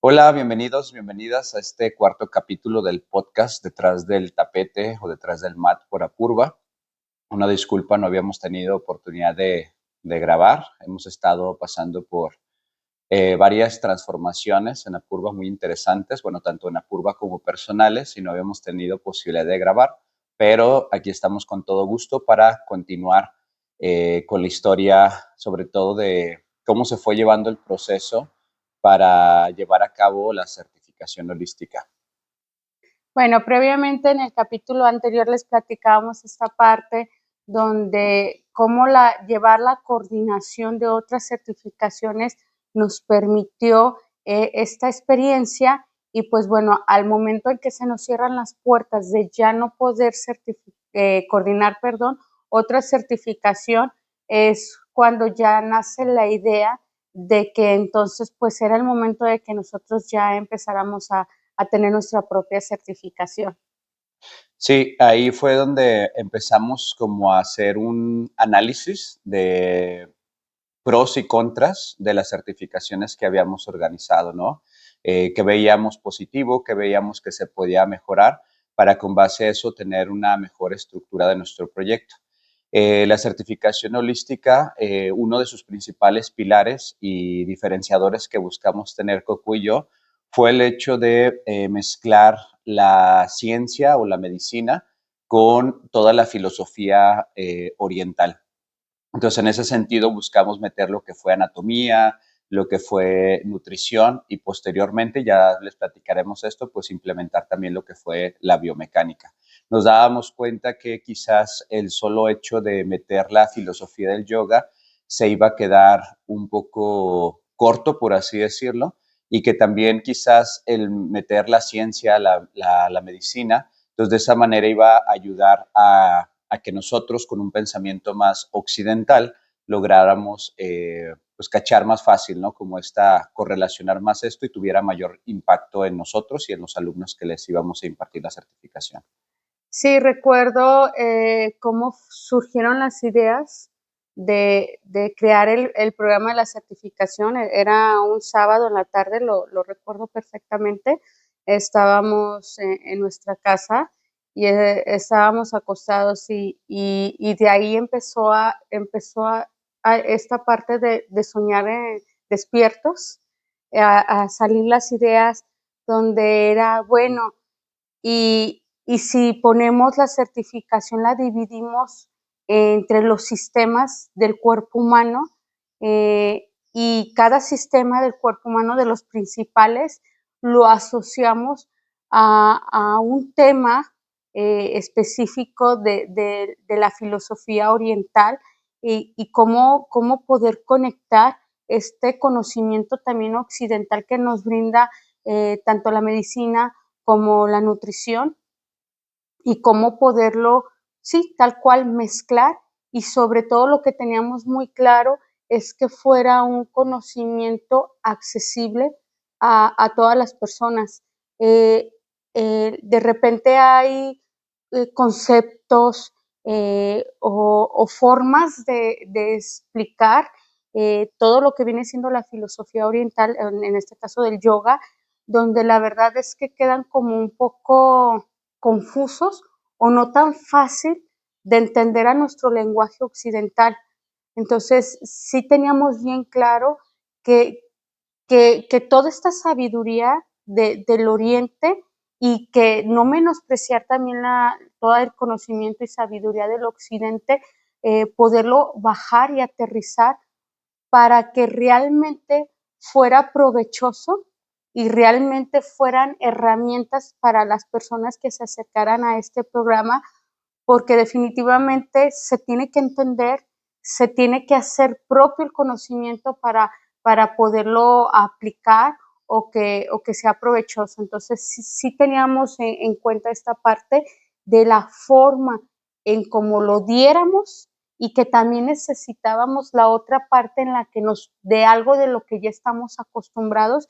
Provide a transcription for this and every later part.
Hola, bienvenidos, bienvenidas a este cuarto capítulo del podcast Detrás del Tapete o Detrás del Mat por Apurva. Una disculpa, no habíamos tenido oportunidad de grabar. Hemos estado pasando por varias transformaciones en Apurva muy interesantes, bueno, tanto en Apurva como personales, y no habíamos tenido posibilidad de grabar, pero aquí estamos con todo gusto para continuar con la historia, sobre todo de cómo se fue llevando el proceso para llevar a cabo la certificación holística. Bueno, previamente en el capítulo anterior les platicábamos esta parte donde cómo llevar la coordinación de otras certificaciones nos permitió esta experiencia y pues bueno, al momento en que se nos cierran las puertas de ya no poder coordinar, otra certificación es cuando ya nace la idea de que entonces pues era el momento de que nosotros ya empezáramos a tener nuestra propia certificación. Sí, ahí fue donde empezamos como a hacer un análisis de pros y contras de las certificaciones que habíamos organizado, ¿no? Que veíamos positivo, que veíamos que se podía mejorar para con base a eso tener una mejor estructura de nuestro proyecto. La certificación holística, uno de sus principales pilares y diferenciadores que buscamos tener Coco y yo fue el hecho de mezclar la ciencia o la medicina con toda la filosofía oriental. Entonces, en ese sentido, buscamos meter lo que fue anatomía, lo que fue nutrición y posteriormente, ya les platicaremos esto, pues implementar también lo que fue la biomecánica. Nos dábamos cuenta que quizás el solo hecho de meter la filosofía del yoga se iba a quedar un poco corto, por así decirlo, y que también quizás el meter la ciencia, la medicina, entonces de esa manera iba a ayudar a que nosotros con un pensamiento más occidental lográramos pues cachar más fácil, ¿no? Como correlacionar más esto y tuviera mayor impacto en nosotros y en los alumnos que les íbamos a impartir la certificación. Sí, recuerdo cómo surgieron las ideas de crear el programa de la certificación. Era un sábado en la tarde, lo recuerdo perfectamente. Estábamos en nuestra casa y estábamos acostados y de ahí empezó a esta parte de soñar despiertos, a salir las ideas donde era, bueno, y si ponemos la certificación, la dividimos entre los sistemas del cuerpo humano y cada sistema del cuerpo humano, de los principales, lo asociamos a un tema específico de la filosofía oriental y cómo poder conectar este conocimiento también occidental que nos brinda tanto la medicina como la nutrición y cómo poderlo, sí, tal cual mezclar y sobre todo lo que teníamos muy claro es que fuera un conocimiento accesible a todas las personas. Eh, de repente hay conceptos o formas de explicar todo lo que viene siendo la filosofía oriental, en este caso del yoga, donde la verdad es que quedan como un poco confusos o no tan fácil de entender a nuestro lenguaje occidental. Entonces, sí teníamos bien claro que, que toda esta sabiduría del Oriente y que no menospreciar también todo el conocimiento y sabiduría del Occidente, poderlo bajar y aterrizar para que realmente fuera provechoso y realmente fueran herramientas para las personas que se acercaran a este programa, porque definitivamente se tiene que entender, se tiene que hacer propio el conocimiento para poderlo aplicar o que sea provechoso. Entonces, sí teníamos en cuenta esta parte de la forma en cómo lo diéramos y que también necesitábamos la otra parte en la que nos dé algo de lo que ya estamos acostumbrados,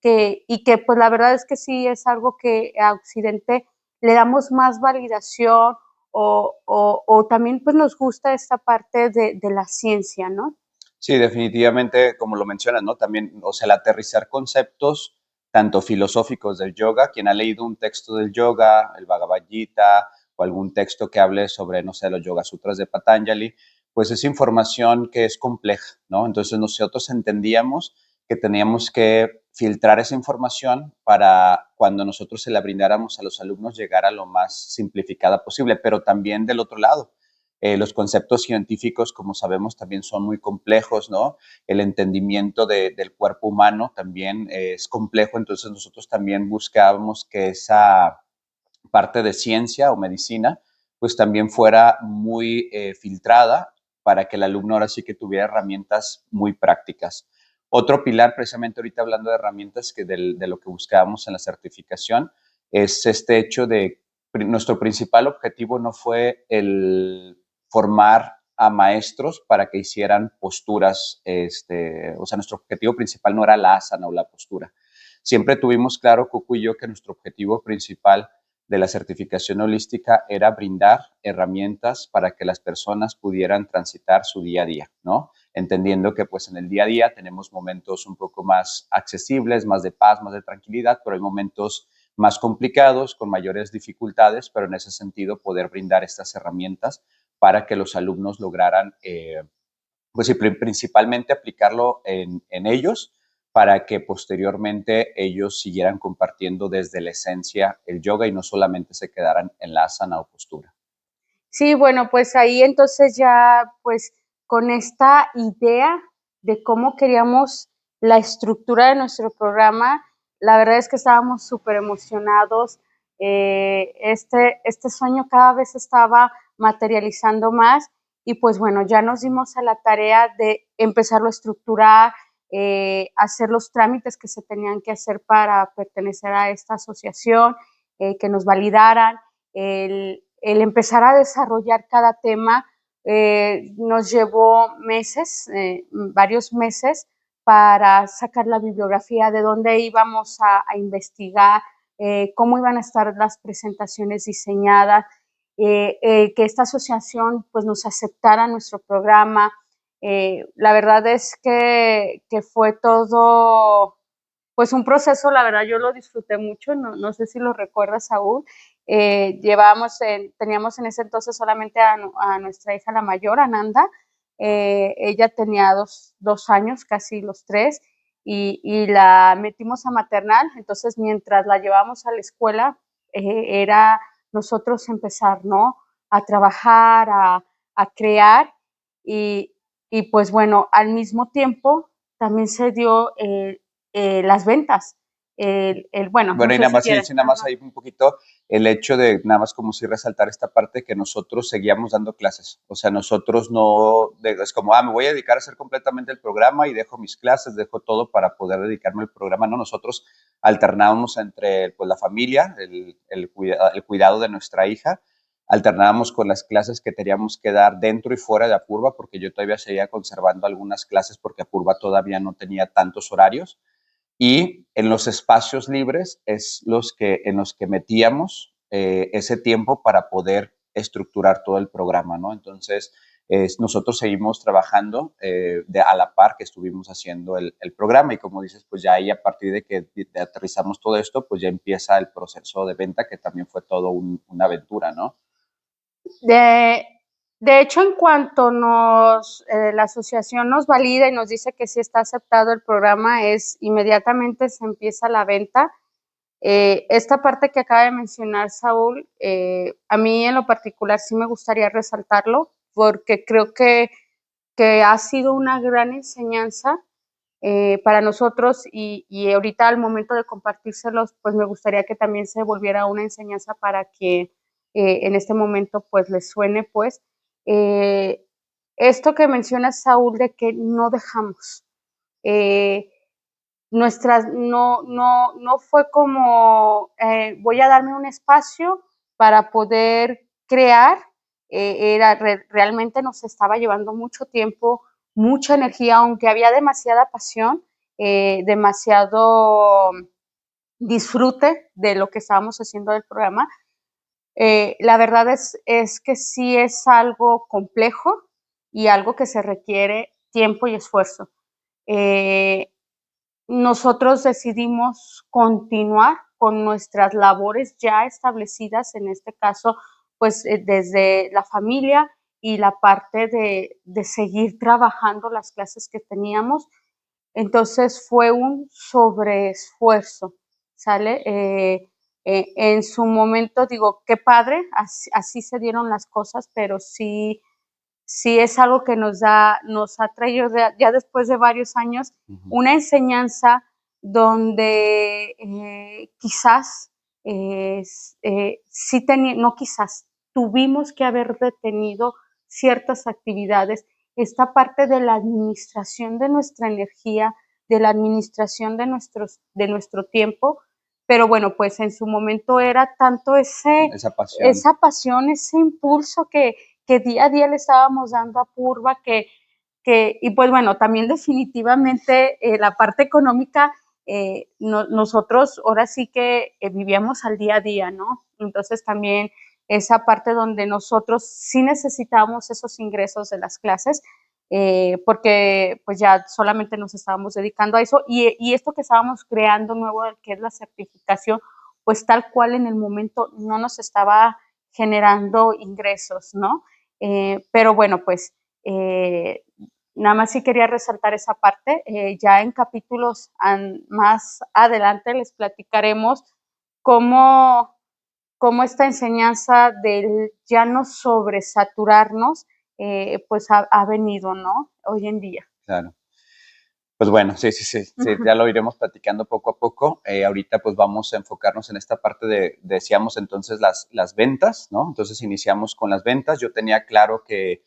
y que pues la verdad es que sí es algo que a Occidente le damos más validación o también pues nos gusta esta parte de la ciencia, ¿no? Sí, definitivamente, como lo mencionas, ¿no? También, o sea, el aterrizar conceptos tanto filosóficos del yoga. Quien ha leído un texto del yoga, el Bhagavad Gita, o algún texto que hable sobre, no sé, los Yoga Sutras de Patanjali, pues es información que es compleja, ¿no? Entonces nosotros entendíamos que teníamos que filtrar esa información para cuando nosotros se la brindáramos a los alumnos llegar a lo más simplificada posible, pero también del otro lado. Los conceptos científicos, como sabemos, también son muy complejos, ¿no? El entendimiento del cuerpo humano también es complejo, entonces nosotros también buscábamos que esa parte de ciencia o medicina, pues también fuera muy filtrada para que el alumno ahora sí que tuviera herramientas muy prácticas. Otro pilar, precisamente ahorita hablando de herramientas de lo que buscábamos en la certificación, es este hecho de nuestro principal objetivo no fue el formar a maestros para que hicieran posturas, o sea, nuestro objetivo principal no era la asana o la postura. Siempre tuvimos claro, Coco y yo, que nuestro objetivo principal de la certificación holística era brindar herramientas para que las personas pudieran transitar su día a día, ¿no? Entendiendo que pues en el día a día tenemos momentos un poco más accesibles, más de paz, más de tranquilidad, pero hay momentos más complicados, con mayores dificultades, pero en ese sentido poder brindar estas herramientas para que los alumnos lograran, pues principalmente aplicarlo en ellos para que posteriormente ellos siguieran compartiendo desde la esencia el yoga y no solamente se quedaran en la asana o postura. Sí, bueno, pues ahí entonces ya, pues con esta idea de cómo queríamos la estructura de nuestro programa, la verdad es que estábamos súper emocionados. Este sueño cada vez estaba materializando más y pues bueno, ya nos dimos a la tarea de empezarlo a estructurar, hacer los trámites que se tenían que hacer para pertenecer a esta asociación, que nos validaran, el empezar a desarrollar cada tema. Nos llevó meses, varios meses, para sacar la bibliografía de dónde íbamos a investigar, cómo iban a estar las presentaciones diseñadas, que esta asociación pues, nos aceptara nuestro programa. La verdad es que fue todo pues un proceso, la verdad yo lo disfruté mucho, no sé si lo recuerdas, Saúl. Teníamos en ese entonces solamente a nuestra hija la mayor, Ananda. Ella tenía dos años, casi los 3, y la metimos a maternal. Entonces, mientras la llevábamos a la escuela, era nosotros empezar, ¿no? A trabajar, a crear, y, y pues bueno, al mismo tiempo también se dio las ventas. Bueno, no Bueno, y sé nada si más, quieres. sí, nada más ahí un poquito el hecho de, nada más como si resaltar esta parte que nosotros seguíamos dando clases. O sea, nosotros no, es como, me voy a dedicar a hacer completamente el programa y dejo mis clases, dejo todo para poder dedicarme al programa. No, nosotros alternábamos entre pues, la familia, el cuidado de nuestra hija, alternábamos con las clases que teníamos que dar dentro y fuera de Apurva, porque yo todavía seguía conservando algunas clases porque Apurva todavía no tenía tantos horarios y en los espacios libres es en los que metíamos ese tiempo para poder estructurar todo el programa, ¿no? Entonces, nosotros seguimos trabajando a la par que estuvimos haciendo el programa y como dices, pues ya ahí a partir de que aterrizamos todo esto, pues ya empieza el proceso de venta que también fue todo una aventura, ¿no? De, de hecho, en cuanto la asociación nos valida y nos dice que sí está aceptado el programa, inmediatamente se empieza la venta. Esta parte que acaba de mencionar Saúl, a mí en lo particular sí me gustaría resaltarlo, porque creo que ha sido una gran enseñanza para nosotros y ahorita al momento de compartírselos, pues me gustaría que también se volviera una enseñanza para que en este momento pues les suene pues eh, esto que menciona Saúl de que no dejamos. Eh, no fue como voy a darme un espacio para poder crear, realmente nos estaba llevando mucho tiempo, mucha energía, aunque había demasiada pasión, demasiado disfrute de lo que estábamos haciendo del programa. La verdad es que sí es algo complejo y algo que se requiere tiempo y esfuerzo. Eh, nosotros decidimos continuar con nuestras labores ya establecidas, en este caso, pues desde la familia y la parte de seguir trabajando las clases que teníamos. Entonces fue un sobreesfuerzo, ¿sale? En su momento digo, qué padre, así se dieron las cosas, pero sí es algo que nos ha traído ya después de varios años Ujú. una enseñanza donde quizás, sí no quizás, tuvimos que haber detenido ciertas actividades, esta parte de la administración de nuestra energía, de la administración de nuestro tiempo, pero bueno, pues en su momento era tanto Esa pasión. esa pasión, ese impulso que día a día le estábamos dando a Purva, y pues bueno, también definitivamente la parte económica, nosotros ahora sí que vivíamos al día a día, ¿no? Entonces también esa parte donde nosotros sí necesitábamos esos ingresos de las clases, porque pues ya solamente nos estábamos dedicando a eso y esto que estábamos creando nuevo, que es la certificación, pues tal cual en el momento no nos estaba generando ingresos, ¿no? Pero bueno, pues nada más sí quería resaltar esa parte. Ya en capítulos más adelante les platicaremos cómo, cómo esta enseñanza del ya no sobresaturarnos, pues ha venido, ¿no? Hoy en día. Claro. Pues bueno, sí, ya lo iremos platicando poco a poco. Ahorita pues vamos a enfocarnos en esta parte decíamos entonces las ventas, ¿no? Entonces iniciamos con las ventas. Yo tenía claro que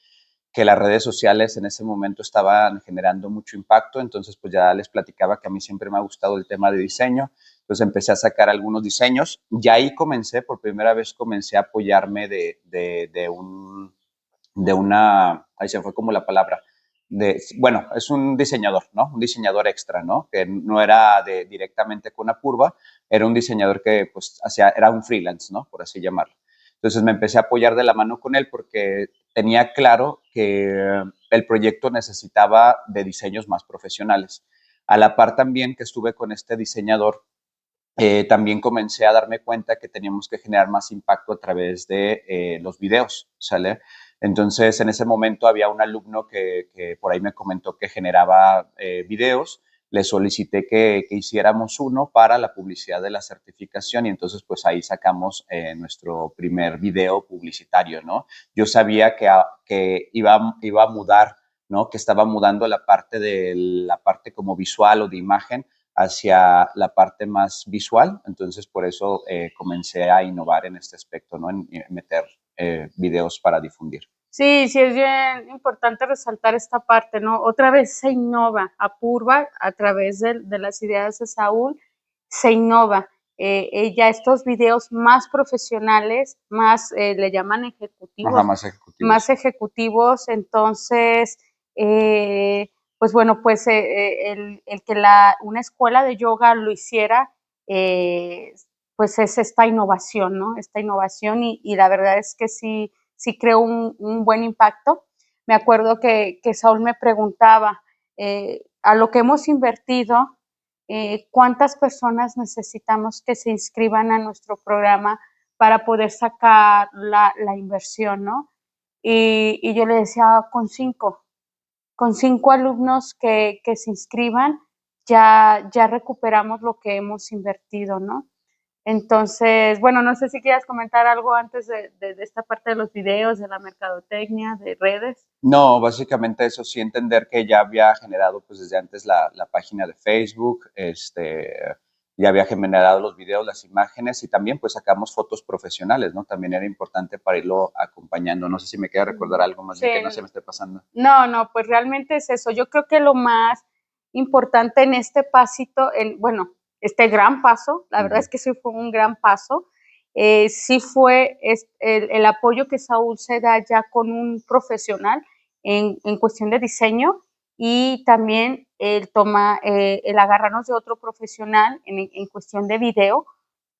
las redes sociales en ese momento estaban generando mucho impacto, entonces pues ya les platicaba que a mí siempre me ha gustado el tema de diseño, entonces empecé a sacar algunos diseños, ya ahí comencé, por primera vez comencé a apoyarme de una, ahí se fue como la palabra, bueno, es un diseñador, ¿no? Un diseñador extra, ¿no? Que no era directamente con Apurva, era un diseñador que pues era un freelance, ¿no? Por así llamarlo. Entonces me empecé a apoyar de la mano con él porque tenía claro que el proyecto necesitaba de diseños más profesionales. A la par también que estuve con este diseñador, también comencé a darme cuenta que teníamos que generar más impacto a través de los videos, ¿sale? Entonces, en ese momento había un alumno que por ahí me comentó que generaba videos, le solicité que hiciéramos uno para la publicidad de la certificación y entonces pues ahí sacamos nuestro primer video publicitario, ¿no? Yo sabía que iba a mudar, ¿no? Que estaba mudando la parte como visual o de imagen hacia la parte más visual, entonces por eso comencé a innovar en este aspecto, ¿no? En meter videos para difundir. Sí, es bien importante resaltar esta parte, ¿no? Otra vez se innova a Purva a través de las ideas de Saúl, se innova. Ya estos videos más profesionales, más le llaman Ajá, ejecutivos, más ejecutivos. más ejecutivos, entonces, pues bueno, pues el que una escuela de yoga lo hiciera, eh, pues es esta innovación, ¿no? Esta innovación y la verdad es que sí creó un buen impacto. Me acuerdo que Saúl me preguntaba, a lo que hemos invertido, ¿cuántas personas necesitamos que se inscriban a nuestro programa para poder sacar la inversión, ¿no? Y yo le decía, con 5 alumnos que se inscriban, ya recuperamos lo que hemos invertido, ¿no? Entonces, bueno, no sé si quieras comentar algo antes de esta parte de los videos, de la mercadotecnia, de redes. No, básicamente eso sí, entender que ya había generado pues desde antes la página de Facebook, ya había generado los videos, las imágenes y también pues sacamos fotos profesionales, ¿no? También era importante para irlo acompañando. No sé si me queda recordar algo más Sí, bien que no se me esté pasando. no, pues realmente es eso. Yo creo que lo más importante en este pasito, bueno, este gran paso, la verdad Ujú. es que sí fue un gran paso, sí fue el apoyo que Saúl se da ya con un profesional en cuestión de diseño y también el agarrarnos de otro profesional en cuestión de video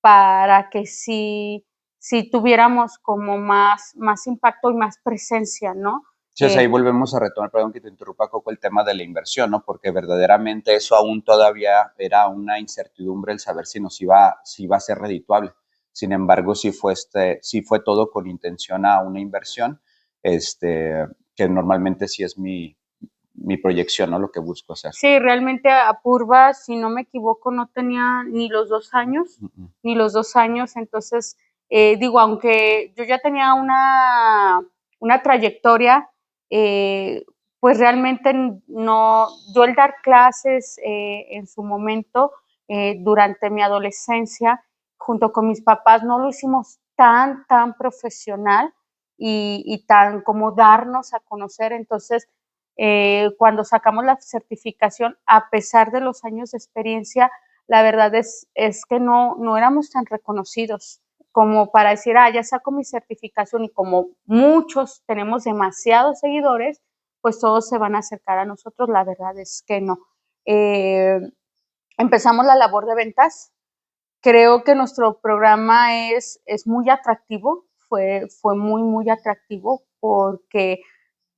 para que sí tuviéramos como más impacto y más presencia, ¿no? Sí, o sea, ahí volvemos a retomar, perdón que te interrumpa, Coco, el tema de la inversión, ¿no? Porque verdaderamente eso aún todavía era una incertidumbre el saber si iba a ser redituable. Sin embargo, sí fue todo con intención a una inversión, que normalmente sí es mi proyección, ¿no? Lo que busco hacer. Sí, realmente Apurva, si no me equivoco, no tenía ni los 2 años, ni los 2 años. Entonces, digo, aunque yo ya tenía una trayectoria, pues realmente no, yo el dar clases en su momento, durante mi adolescencia, junto con mis papás, no lo hicimos tan profesional y tan como darnos a conocer. Entonces, cuando sacamos la certificación, a pesar de los años de experiencia, la verdad es que no éramos tan reconocidos como para decir, ya saco mi certificación, y como muchos tenemos demasiados seguidores, pues todos se van a acercar a nosotros. La verdad es que no. Empezamos la labor de ventas. Creo que nuestro programa es muy atractivo, fue muy atractivo, porque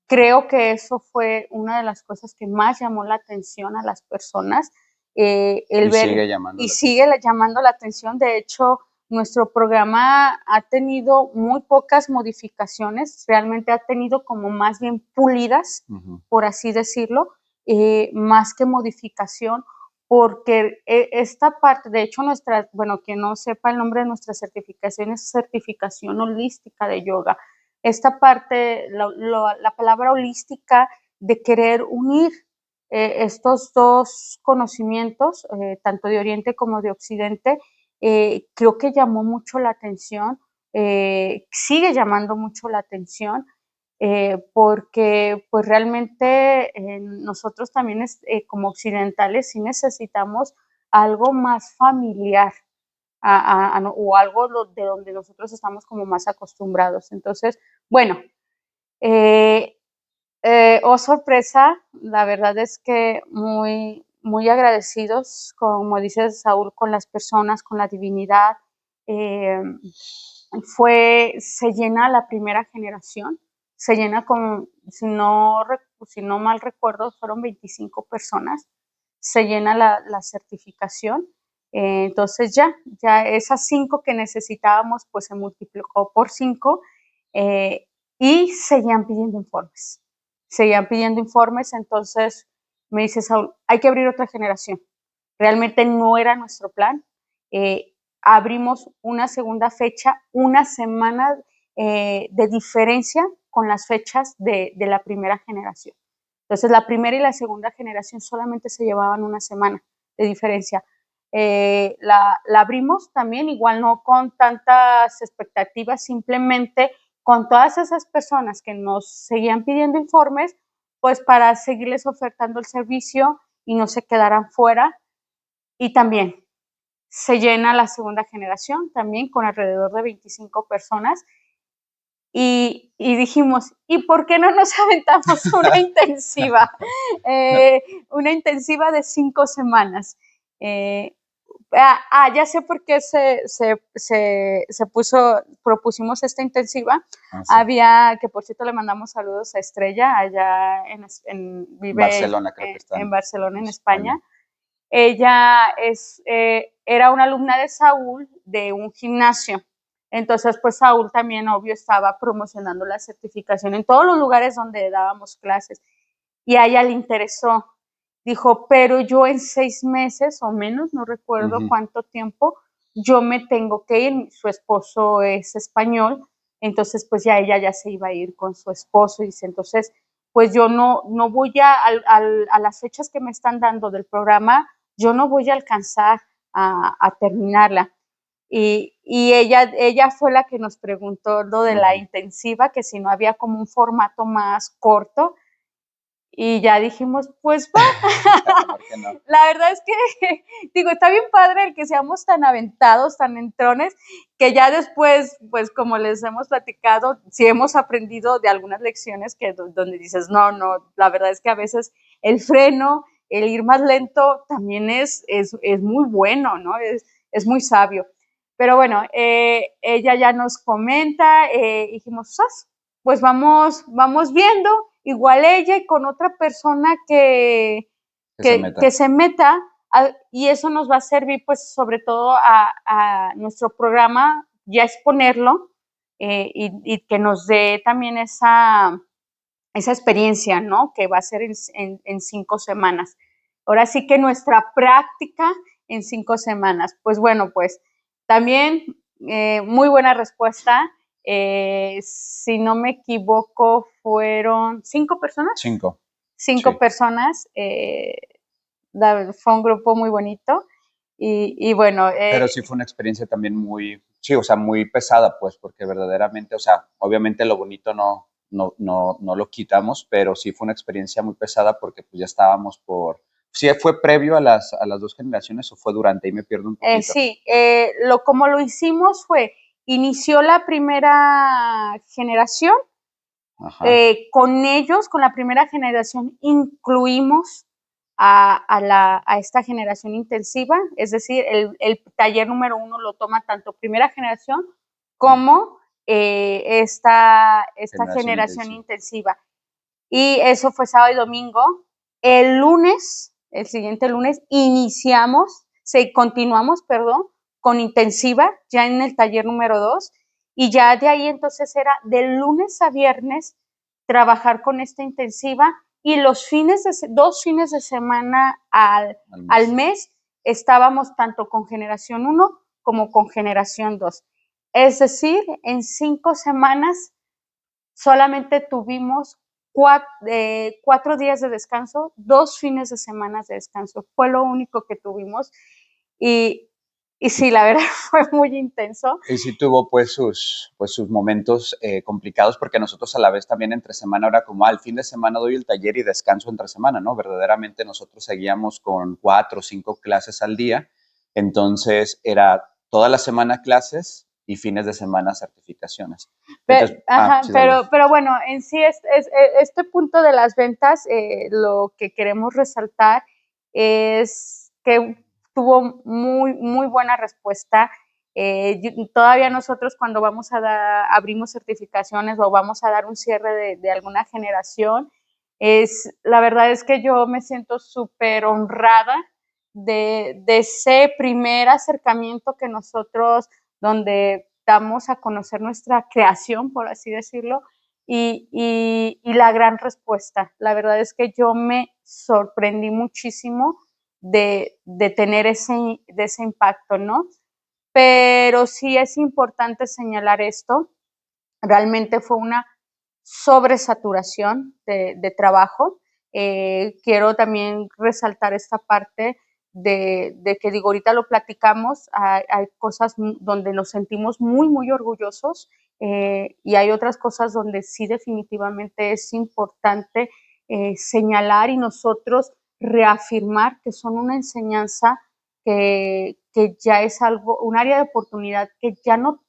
creo que eso fue una de las cosas que más llamó la atención a las personas, el Y ver, sigue llamando y la sigue atención. llamando la atención. De hecho, nuestro programa ha tenido muy pocas modificaciones, realmente ha tenido como más bien pulidas, por así decirlo, más que modificación, porque esta parte, de hecho, bueno, quien no sepa el nombre de nuestra certificación, es certificación holística de yoga. Esta parte, la palabra holística, de querer unir estos dos conocimientos, tanto de Oriente como de Occidente, creo que llamó mucho la atención, sigue llamando mucho la atención, porque pues realmente nosotros también como occidentales sí necesitamos algo más familiar, o algo de donde nosotros estamos como más acostumbrados. Entonces, bueno, eh, oh sorpresa, la verdad es que muy agradecidos, como dice Saúl, con las personas, con la divinidad. Eh, Se llena la primera generación, se llena con, si no mal recuerdo, fueron 25 personas, se llena la certificación. Entonces ya esas 5 que necesitábamos, pues se multiplicó por 5, y seguían pidiendo informes. Entonces me dice Saúl, hay que abrir otra generación. Realmente no era nuestro plan. Abrimos una segunda fecha, una semana de diferencia con las fechas de la primera generación. Entonces, la primera y la segunda generación solamente se llevaban una semana de diferencia. La abrimos también, igual no con tantas expectativas, simplemente con todas esas personas que nos seguían pidiendo informes, pues para seguirles ofertando el servicio y no se quedaran fuera. Y también se llena la segunda generación, también con alrededor de 25 personas. Y dijimos, ¿y por qué no nos aventamos una intensiva? Una intensiva de 5 semanas. Ya sé por qué propusimos esta intensiva. Sí. Que por cierto le mandamos saludos a Estrella, allá vive Barcelona, creo que está en Barcelona, en España. Ella era una alumna de Saúl de un gimnasio. Entonces, pues Saúl también, obvio, estaba promocionando la certificación en todos los lugares donde dábamos clases. Y a ella le interesó. Dijo, pero yo en 6 meses o menos, no recuerdo cuánto tiempo, yo me tengo que ir. Su esposo es español, entonces pues ya ella ya se iba a ir con su esposo. Y dice, entonces, pues yo no voy a las fechas que me están dando del programa, yo no voy a alcanzar a terminarla. Y ella fue la que nos preguntó lo de la intensiva, que si no había como un formato más corto, y ya dijimos, pues va. No? La verdad es que, digo, está bien padre el que seamos tan aventados, tan entrones, que ya después, pues como les hemos platicado, sí hemos aprendido de algunas lecciones donde dices, no, la verdad es que a veces el freno, el ir más lento también es muy bueno, ¿no? Es muy sabio. Pero bueno, ella ya nos comenta, dijimos, pues vamos viendo, igual ella y con otra persona que se meta y eso nos va a servir pues sobre todo a nuestro programa ya exponerlo y que nos dé también esa experiencia, ¿no? Que va a ser en 5 semanas. Ahora sí que nuestra práctica en 5 semanas. Pues bueno, pues también muy buena respuesta. Si no me equivoco, fueron 5 personas. 5. 5 Sí. personas. Fue un grupo muy bonito. Y bueno. Pero sí fue una experiencia también muy, sí, o sea, muy pesada, pues, porque verdaderamente, o sea, obviamente lo bonito no lo quitamos, pero sí fue una experiencia muy pesada porque pues ya estábamos por, ¿sí fue previo a las 2 generaciones o fue durante? Ahí me pierdo un poquito. Sí, como lo hicimos fue, inició la primera generación, con ellos, con la primera generación, incluimos a esta generación intensiva, es decir, el taller número 1 lo toma tanto primera generación como esta generación intensiva. Y eso fue sábado y domingo. El lunes, el siguiente lunes, continuamos, con intensiva, ya en el taller número 2, y ya de ahí entonces era de lunes a viernes trabajar con esta intensiva y los 2 fines de semana al mes estábamos tanto con generación 1 como con generación 2. Es decir, en 5 semanas solamente tuvimos 4 días de descanso, 2 fines de semana de descanso. Fue lo único que tuvimos. Y sí, la verdad fue muy intenso. Y sí tuvo pues sus momentos complicados porque nosotros a la vez también entre semana era como, el fin de semana doy el taller y descanso entre semana, ¿no? Verdaderamente nosotros seguíamos con 4 o 5 clases al día, entonces era toda la semana clases y fines de semana certificaciones. Entonces, sí, pero bueno, en sí este punto de las ventas, lo que queremos resaltar es que tuvo muy, muy buena respuesta. Todavía nosotros cuando abrimos certificaciones o vamos a dar un cierre de alguna generación, la verdad es que yo me siento súper honrada de ese primer acercamiento que nosotros, donde damos a conocer nuestra creación, por así decirlo, y la gran respuesta. La verdad es que yo me sorprendí muchísimo de tener ese impacto, ¿no? Pero sí es importante señalar esto. Realmente fue una sobresaturación de trabajo. Quiero también resaltar esta parte de que digo, ahorita lo platicamos, hay cosas donde nos sentimos muy, muy orgullosos y hay otras cosas donde sí definitivamente es importante señalar y nosotros reafirmar que son una enseñanza que ya es algo, un área de oportunidad que ya no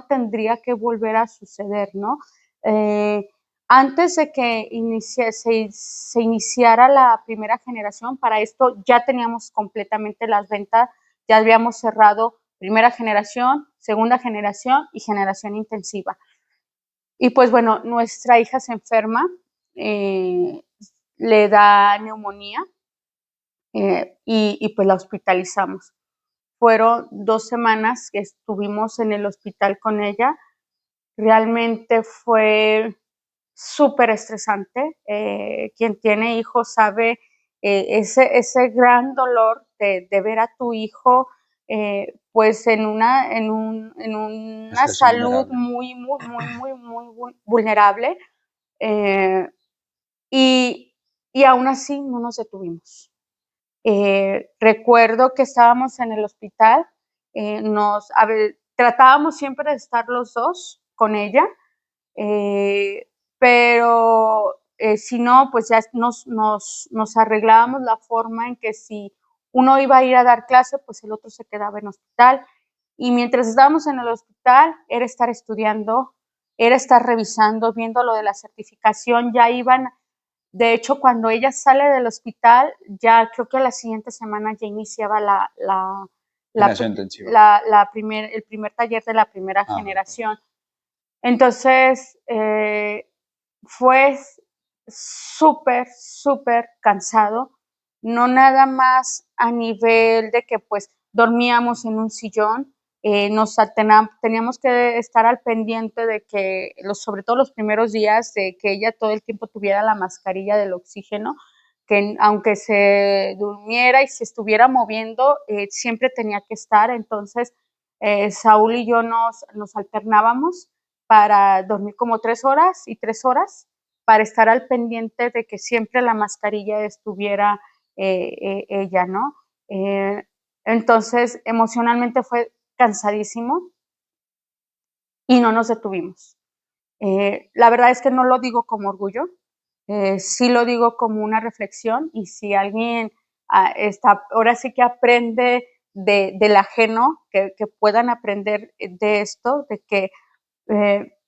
tendría que volver a suceder, ¿no? Antes de que se iniciara la primera generación, para esto ya teníamos completamente las ventas, ya habíamos cerrado primera generación, segunda generación y generación intensiva. Y pues bueno, nuestra hija se enferma, le da neumonía y pues la hospitalizamos. Fueron 2 semanas que estuvimos en el hospital con ella. Realmente fue súper estresante. Quien tiene hijos sabe ese gran dolor de ver a tu hijo pues en una salud muy, muy, muy, muy, muy vulnerable. Y, y aún así no nos detuvimos. Recuerdo que estábamos en el hospital, tratábamos siempre de estar los 2 con ella, pero si no, pues ya nos arreglábamos la forma en que si uno iba a ir a dar clase, pues el otro se quedaba en hospital. Y mientras estábamos en el hospital, era estar estudiando, era estar revisando, viendo lo de la certificación, ya iban. De hecho, cuando ella sale del hospital, ya creo que la siguiente semana ya iniciaba el primer taller de la primera generación. Entonces, fue súper, súper cansado, no nada más a nivel de que pues dormíamos en un sillón, teníamos que estar al pendiente de que, sobre todo los primeros días, de que ella todo el tiempo tuviera la mascarilla del oxígeno, que aunque se durmiera y se estuviera moviendo, siempre tenía que estar. Entonces, Saúl y yo nos alternábamos para dormir como 3 horas y 3 horas, para estar al pendiente de que siempre la mascarilla estuviera ella, ¿no? Eh, entonces, emocionalmente fue cansadísimo y no nos detuvimos. La verdad es que no lo digo como orgullo, sí lo digo como una reflexión, y si alguien ahora sí que aprende del ajeno, que puedan aprender de esto, de que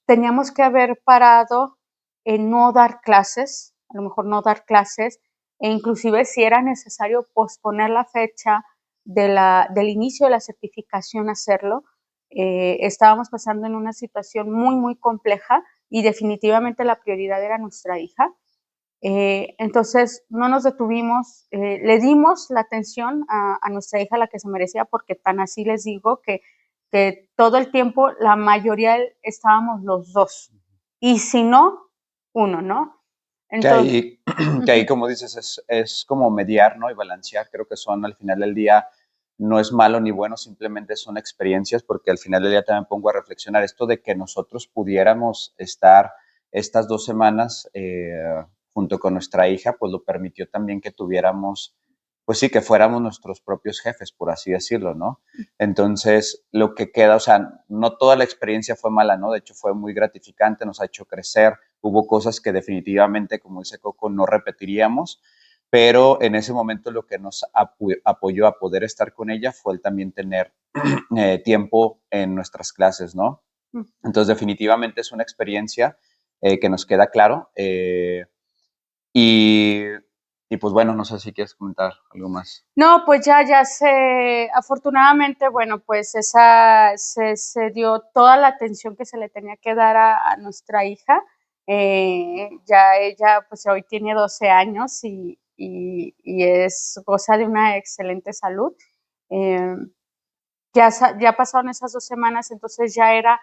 teníamos que haber parado en no dar clases, a lo mejor no dar clases, e inclusive si era necesario posponer la fecha del inicio de la certificación, hacerlo. Estábamos pasando en una situación muy, muy compleja y definitivamente la prioridad era nuestra hija. Entonces no nos detuvimos, le dimos la atención a nuestra hija, la que se merecía, porque tan así les digo que todo el tiempo, la mayoría estábamos los dos, y si no, uno, ¿no? Que Entonces, ahí, que ahí como dices, es como mediar, ¿no? Y balancear. Creo que son al final del día, no es malo ni bueno, simplemente son experiencias, porque al final del día también pongo a reflexionar esto de que nosotros pudiéramos estar estas 2 semanas junto con nuestra hija, pues lo permitió también que tuviéramos, pues sí, que fuéramos nuestros propios jefes, por así decirlo, ¿no? Entonces, lo que queda, o sea, no toda la experiencia fue mala, ¿no? De hecho, fue muy gratificante, nos ha hecho crecer. Hubo cosas que definitivamente, como dice Coco, no repetiríamos, pero en ese momento lo que nos apoyó a poder estar con ella fue el también tener tiempo en nuestras clases, ¿no? Entonces, definitivamente es una experiencia que nos queda claro. Y, y pues bueno, no sé si quieres comentar algo más. no, pues afortunadamente, bueno, pues se dio toda la atención que se le tenía que dar a nuestra hija. Ya ella, pues hoy tiene 12 años y goza de una excelente salud. Eh, ya pasaron esas 2 semanas, entonces ya era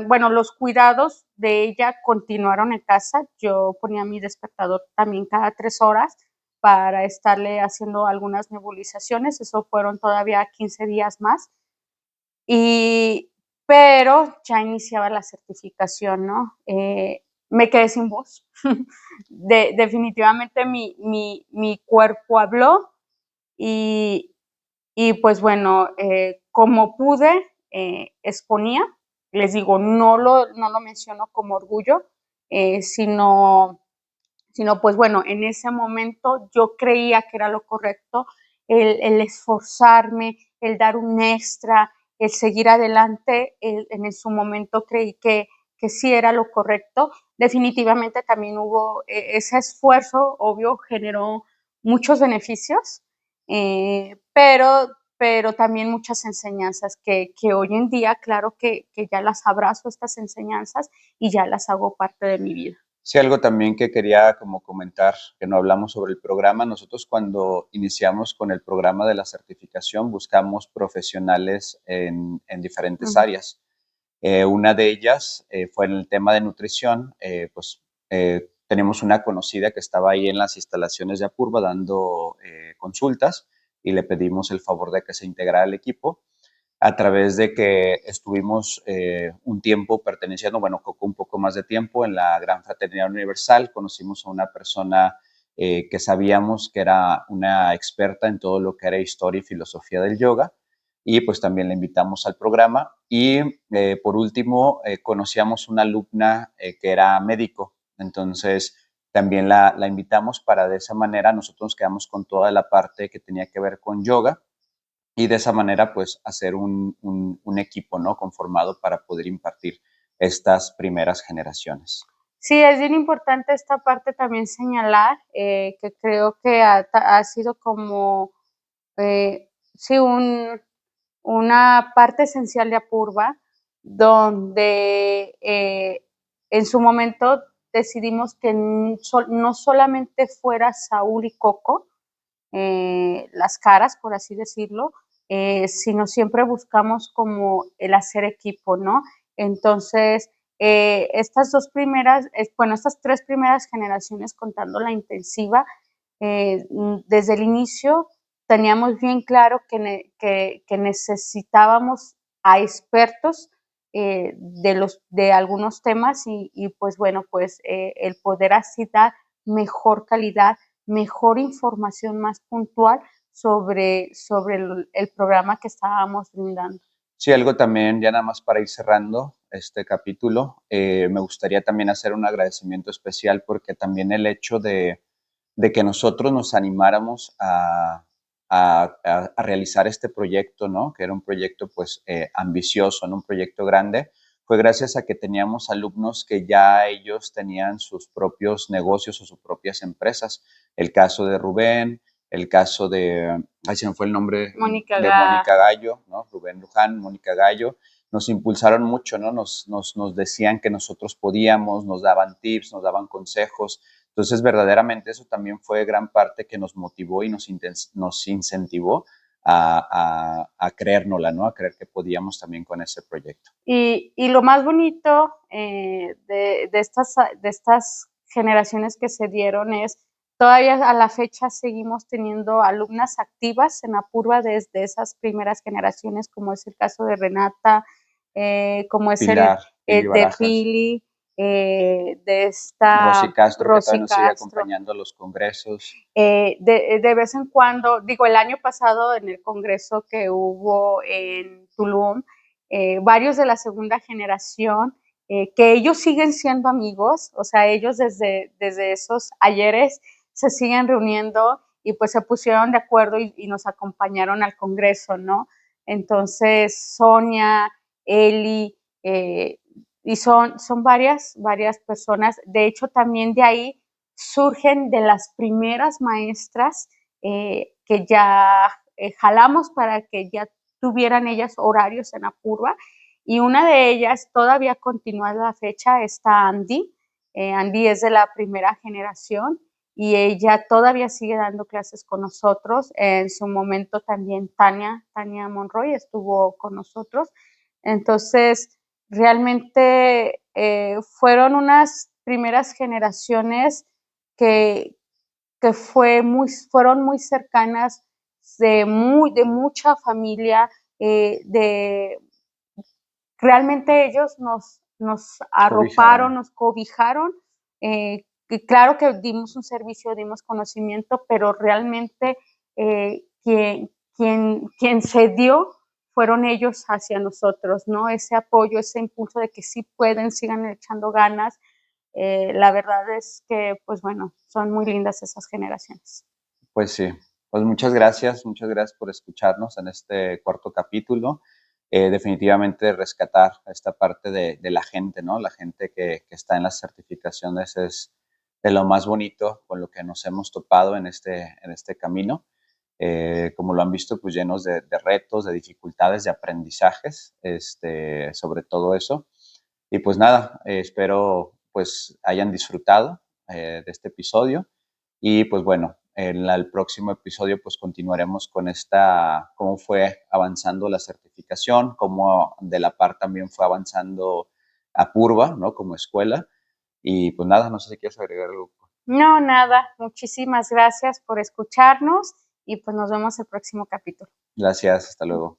bueno, los cuidados de ella continuaron en casa. Yo ponía mi despertador también cada 3 horas para estarle haciendo algunas nebulizaciones. Eso fueron todavía 15 días más. Y, pero ya iniciaba la certificación, ¿no? Me quedé sin voz. Definitivamente mi cuerpo habló, y, y pues bueno, como pude, exponía. Les digo, no lo menciono como orgullo, sino pues bueno, en ese momento yo creía que era lo correcto, el esforzarme, el dar un extra, el seguir adelante. En su momento creí que sí era lo correcto. Definitivamente también hubo ese esfuerzo, obvio, generó muchos beneficios, pero también muchas enseñanzas que hoy en día, claro que ya las abrazo, estas enseñanzas, y ya las hago parte de mi vida. Sí, algo también que quería como comentar, que no hablamos sobre el programa. Nosotros cuando iniciamos con el programa de la certificación buscamos profesionales en diferentes Ujú. áreas. Una de ellas fue en el tema de nutrición. Tenemos una conocida que estaba ahí en las instalaciones de Apurva dando consultas y le pedimos el favor de que se integrara al equipo a través de que estuvimos un tiempo perteneciendo, bueno, Coco un poco más de tiempo en la Gran Fraternidad Universal. Conocimos a una persona que sabíamos que era una experta en todo lo que era historia y filosofía del yoga, y pues también la invitamos al programa. Y por último, conocíamos una alumna que era médico, entonces también la invitamos para de esa manera nosotros nos quedamos con toda la parte que tenía que ver con yoga, y de esa manera pues hacer un equipo, ¿no? Conformado para poder impartir estas primeras generaciones. Sí, es bien importante esta parte también señalar, que creo que ha sido como, sí, una parte esencial de Apurva, donde en su momento decidimos que no solamente fuera Saúl y Coco, las caras, por así decirlo, sino siempre buscamos como el hacer equipo, ¿no? Entonces, estas estas 3 primeras generaciones, contando la intensiva, desde el inicio teníamos bien claro que necesitábamos a expertos de algunos temas y pues bueno, pues el poder así dar mejor calidad, mejor información más puntual sobre el programa que estábamos brindando. Sí, algo también, ya nada más para ir cerrando este capítulo, me gustaría también hacer un agradecimiento especial porque también el hecho de que nosotros nos animáramos a realizar este proyecto, ¿no? Que era un proyecto pues ambicioso, ¿no? Un proyecto grande, fue gracias a que teníamos alumnos que ya ellos tenían sus propios negocios o sus propias empresas. El caso de Rubén, el caso de, ay, se me fue el nombre, de Mónica Gallo, ¿no? Rubén Luján, Mónica Gallo, nos impulsaron mucho, ¿no? Nos decían que nosotros podíamos, nos daban tips, nos daban consejos. Entonces, verdaderamente eso también fue gran parte que nos motivó y nos incentivó a creérnosla, ¿no? A creer que podíamos también con ese proyecto. Y lo más bonito de estas generaciones que se dieron es, todavía a la fecha seguimos teniendo alumnas activas en Apurva desde esas primeras generaciones, como es el caso de Renata, como es Pilar, el de Pili, de esta Rosy Castro, que Rosy todavía nos sigue Castro. acompañando a los congresos. De vez en cuando, digo, el año pasado en el congreso que hubo en Tulum, varios de la segunda generación, que ellos siguen siendo amigos, o sea, ellos desde esos ayeres se siguen reuniendo y pues se pusieron de acuerdo y nos acompañaron al congreso, ¿no? Entonces, Sonia, Eli, y son varias personas. De hecho, también de ahí surgen de las primeras maestras que ya jalamos para que ya tuvieran ellas horarios en Apurva, y una de ellas todavía continúa a la fecha, está Andy. Andy es de la primera generación y ella todavía sigue dando clases con nosotros. En su momento también Tania Monroy estuvo con nosotros. Entonces, realmente fueron unas primeras generaciones que fueron muy cercanas, de mucha familia, realmente ellos nos arroparon, nos cobijaron, y claro que dimos un servicio, dimos conocimiento, pero realmente quien se dio fueron ellos hacia nosotros, ¿no? Ese apoyo, ese impulso de que sí pueden, sigan echando ganas. La verdad es que, pues bueno, son muy lindas esas generaciones. Pues sí, pues muchas gracias por escucharnos en este cuarto capítulo. Definitivamente rescatar esta parte de la gente, ¿no? La gente que está en las certificaciones es de lo más bonito con lo que nos hemos topado en este camino. Como lo han visto, pues llenos de retos, de dificultades, de aprendizajes, sobre todo eso. Y pues nada, espero pues hayan disfrutado de este episodio y pues bueno, en el próximo episodio pues continuaremos con cómo fue avanzando la certificación, cómo de la par también fue avanzando Apurva, ¿no? Como escuela. Y pues nada, no sé si quieres agregar algo. No, nada, muchísimas gracias por escucharnos y pues nos vemos el próximo capítulo. Gracias, hasta luego.